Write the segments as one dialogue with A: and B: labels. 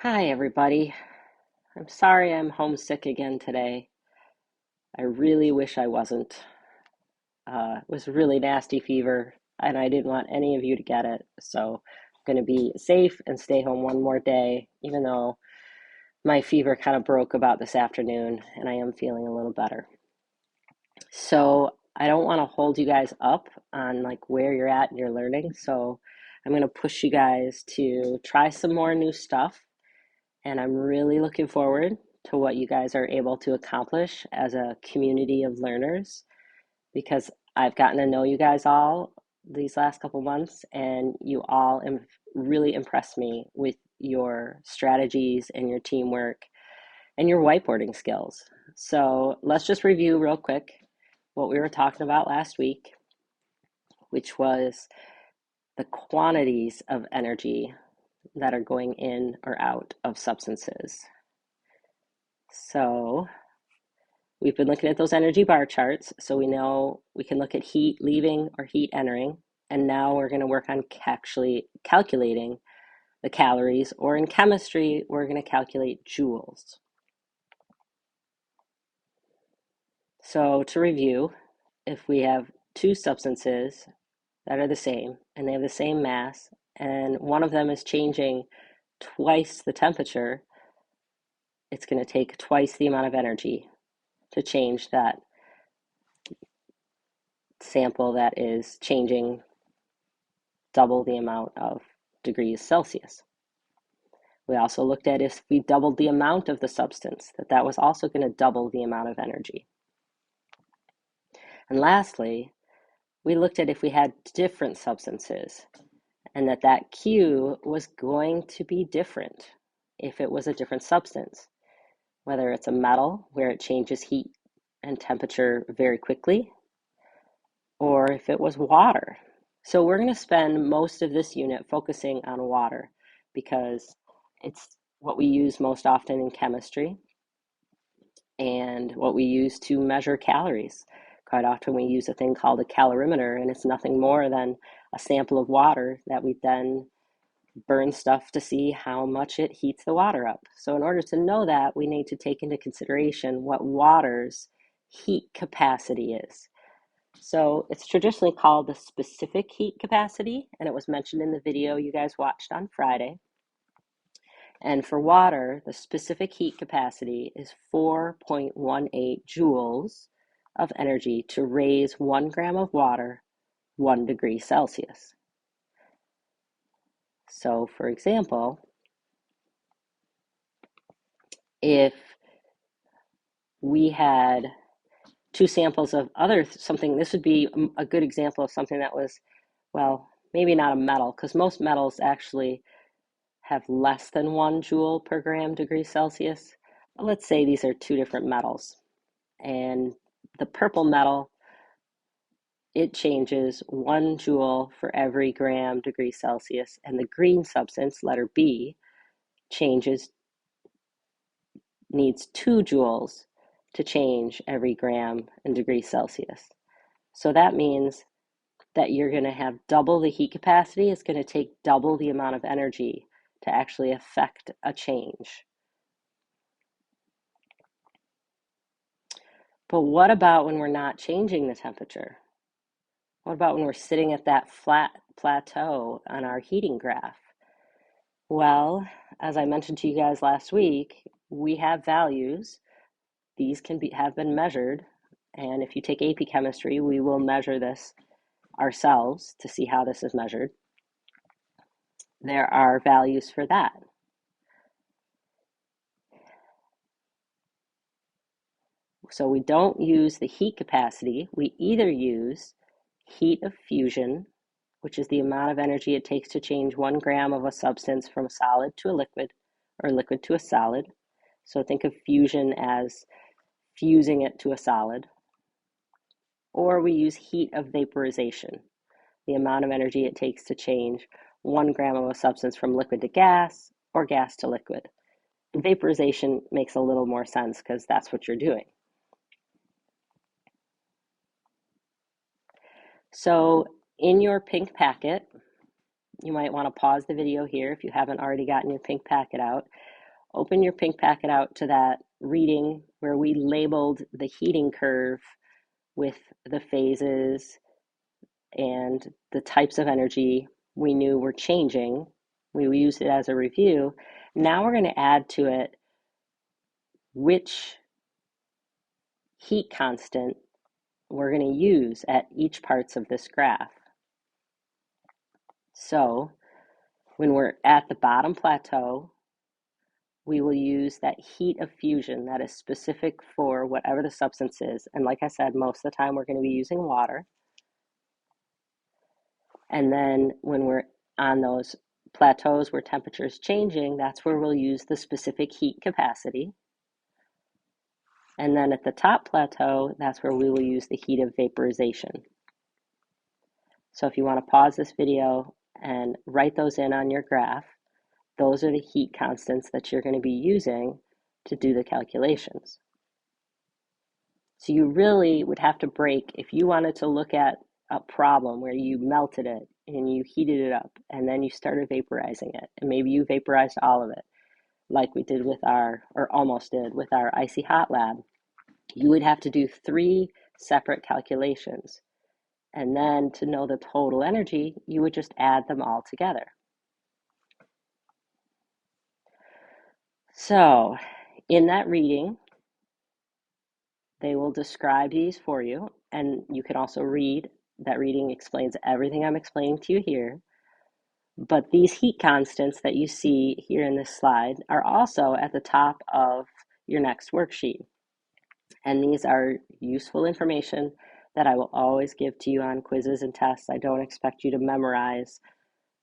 A: Hi, everybody. I'm sorry I'm homesick again today. I really wish I wasn't. It was a really nasty fever, and I didn't want any of you to get it. So I'm going to be safe and stay home one more day, even though my fever kind of broke about this afternoon, and I am feeling a little better. So I don't want to hold you guys up on like where you're at in your learning. So I'm going to push you guys to try some more new stuff. And I'm really looking forward to what you guys are able to accomplish as a community of learners because I've gotten to know you guys all these last couple months, and you all really impressed me with your strategies and your teamwork and your whiteboarding skills. So let's just review real quick what we were talking about last week, which was the quantities of energy that are going in or out of substances. So we've been looking at those energy bar charts, so we know we can look at heat leaving or heat entering, and now we're going to work on actually calculating the calories, or in chemistry, we're going to calculate joules. So to review, if we have two substances that are the same, and they have the same mass, and one of them is changing twice the temperature, it's going to take twice the amount of energy to change that sample that is changing double the amount of degrees Celsius. We also looked at if we doubled the amount of the substance, that was also going to double the amount of energy. And lastly, we looked at if we had different substances and that Q was going to be different if it was a different substance, whether it's a metal where it changes heat and temperature very quickly, or if it was water. So we're going to spend most of this unit focusing on water because it's what we use most often in chemistry and what we use to measure calories. Quite often we use a thing called a calorimeter, and it's nothing more than a sample of water that we then burn stuff to see how much it heats the water up. So in order to know that, we need to take into consideration what water's heat capacity is. So it's traditionally called the specific heat capacity, and it was mentioned in the video you guys watched on Friday. And for water, the specific heat capacity is 4.18 joules of energy to raise 1 gram of water 1 degree Celsius. So for example, if we had two samples of something, this would be a good example of something that was, well, maybe not a metal, because most metals actually have less than 1 joule per gram degree Celsius. Let's say these are two different metals. And the purple metal, it changes 1 joule for every gram degree Celsius. And the green substance, letter B, needs 2 joules to change every gram in degrees Celsius. So that means that you're going to have double the heat capacity. It's going to take double the amount of energy to actually affect a change. But what about when we're not changing the temperature? What about when we're sitting at that flat plateau on our heating graph? Well, as I mentioned to you guys last week, we have values. These have been measured, and if you take AP chemistry, we will measure this ourselves to see how this is measured. There are values for that. So we don't use the heat capacity. We either use heat of fusion, which is the amount of energy it takes to change 1 gram of a substance from a solid to a liquid, or liquid to a solid. So think of fusion as fusing it to a solid. Or we use heat of vaporization, the amount of energy it takes to change 1 gram of a substance from liquid to gas or gas to liquid. And vaporization makes a little more sense because that's what you're doing. So in your pink packet, you might want to pause the video here if you haven't already gotten your pink packet out. open your pink packet out to that reading where we labeled the heating curve with the phases and the types of energy we knew were changing. We used it as a review. Now we're going to add to it which heat constant we're going to use at each parts of this graph. So when we're at the bottom plateau, we will use that heat of fusion that is specific for whatever the substance is. And like I said, most of the time we're going to be using water. And then when we're on those plateaus where temperature is changing, that's where we'll use the specific heat capacity. And then at the top plateau, that's where we will use the heat of vaporization. So if you want to pause this video and write those in on your graph, those are the heat constants that you're going to be using to do the calculations. So you really would have to break, if you wanted to look at a problem where you melted it and you heated it up and then you started vaporizing it, and maybe you vaporized all of it, like we did with our, or almost did with our icy hot lab, you would have to do 3 separate calculations. And then to know the total energy, you would just add them all together. So in that reading, they will describe these for you, and you can also read. That reading explains everything I'm explaining to you here. But these heat constants that you see here in this slide are also at the top of your next worksheet. And these are useful information that I will always give to you on quizzes and tests. I don't expect you to memorize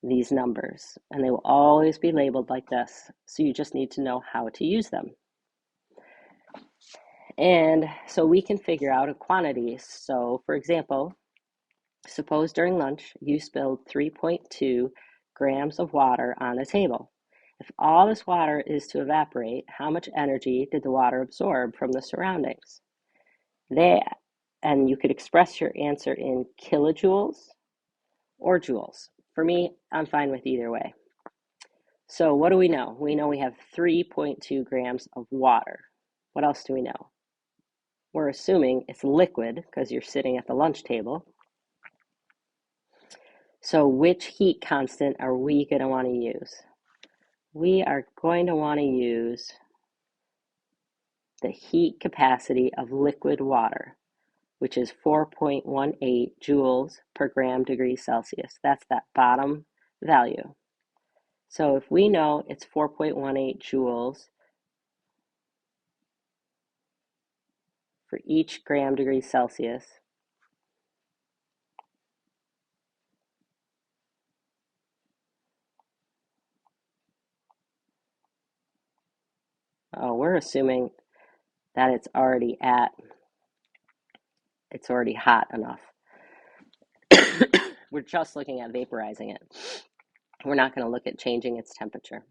A: these numbers, and they will always be labeled like this. So you just need to know how to use them. And so we can figure out a quantity. So for example, suppose during lunch you spilled 3.2 grams of water on a table. If all this water is to evaporate, how much energy did the water absorb from the surroundings? And you could express your answer in kilojoules or joules. For me, I'm fine with either way. So what do we know? We know we have 3.2 grams of water. What else do we know? We're assuming it's liquid because you're sitting at the lunch table. So which heat constant are we going to want to use? We are going to want to use the heat capacity of liquid water, which is 4.18 joules per gram degree Celsius. That's that bottom value. So if we know it's 4.18 joules for each gram degree Celsius, we're assuming that it's already hot enough. We're just looking at vaporizing it. We're not going to look at changing its temperature.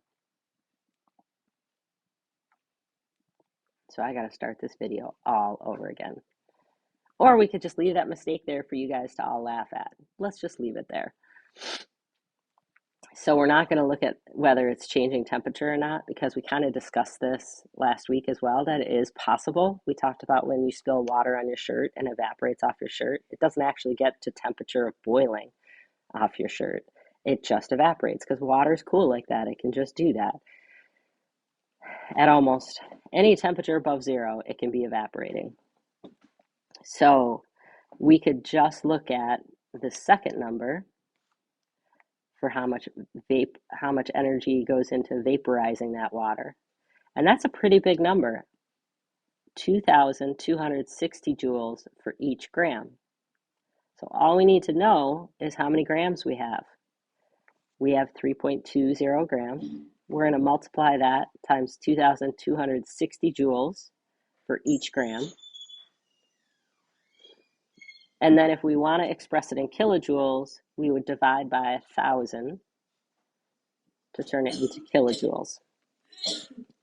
A: So I got to start this video all over again. Or we could just leave that mistake there for you guys to all laugh at. Let's just leave it there. So we're not going to look at whether it's changing temperature or not, because we kind of discussed this last week as well, that it is possible. We talked about when you spill water on your shirt and evaporates off your shirt, it doesn't actually get to temperature of boiling off your shirt. It just evaporates because water is cool like that. It can just do that. At almost any temperature above 0, it can be evaporating. So we could just look at the second number for how much energy goes into vaporizing that water. And that's a pretty big number, 2,260 joules for each gram. So all we need to know is how many grams we have. We have 3.20 grams. We're going to multiply that times 2,260 joules for each gram. And then if we want to express it in kilojoules, we would divide by 1,000 to turn it into kilojoules.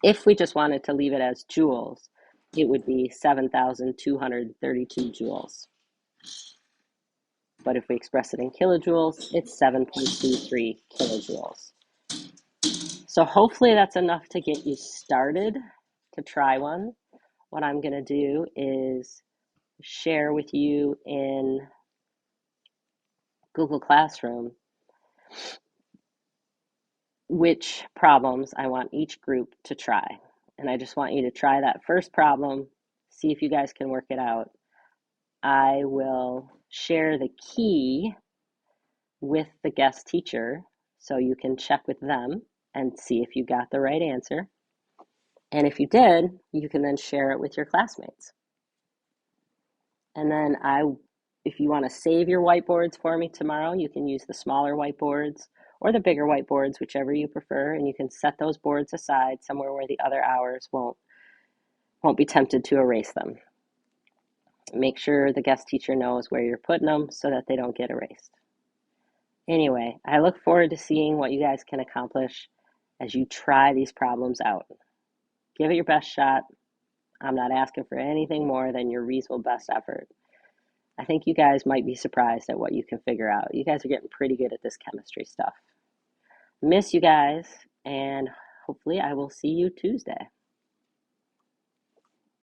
A: If we just wanted to leave it as joules, it would be 7,232 joules. But if we express it in kilojoules, it's 7.23 kilojoules. So hopefully that's enough to get you started to try one. What I'm going to do is share with you in Google Classroom which problems I want each group to try. And I just want you to try that first problem, see if you guys can work it out. I will share the key with the guest teacher so you can check with them and see if you got the right answer. And if you did, you can then share it with your classmates. And then if you want to save your whiteboards for me tomorrow, you can use the smaller whiteboards or the bigger whiteboards, whichever you prefer, and you can set those boards aside somewhere where the other hours won't be tempted to erase them. Make sure the guest teacher knows where you're putting them so that they don't get erased. Anyway, I look forward to seeing what you guys can accomplish as you try these problems out. Give it your best shot. I'm not asking for anything more than your reasonable best effort. I think you guys might be surprised at what you can figure out. You guys are getting pretty good at this chemistry stuff. Miss you guys, and hopefully I will see you Tuesday.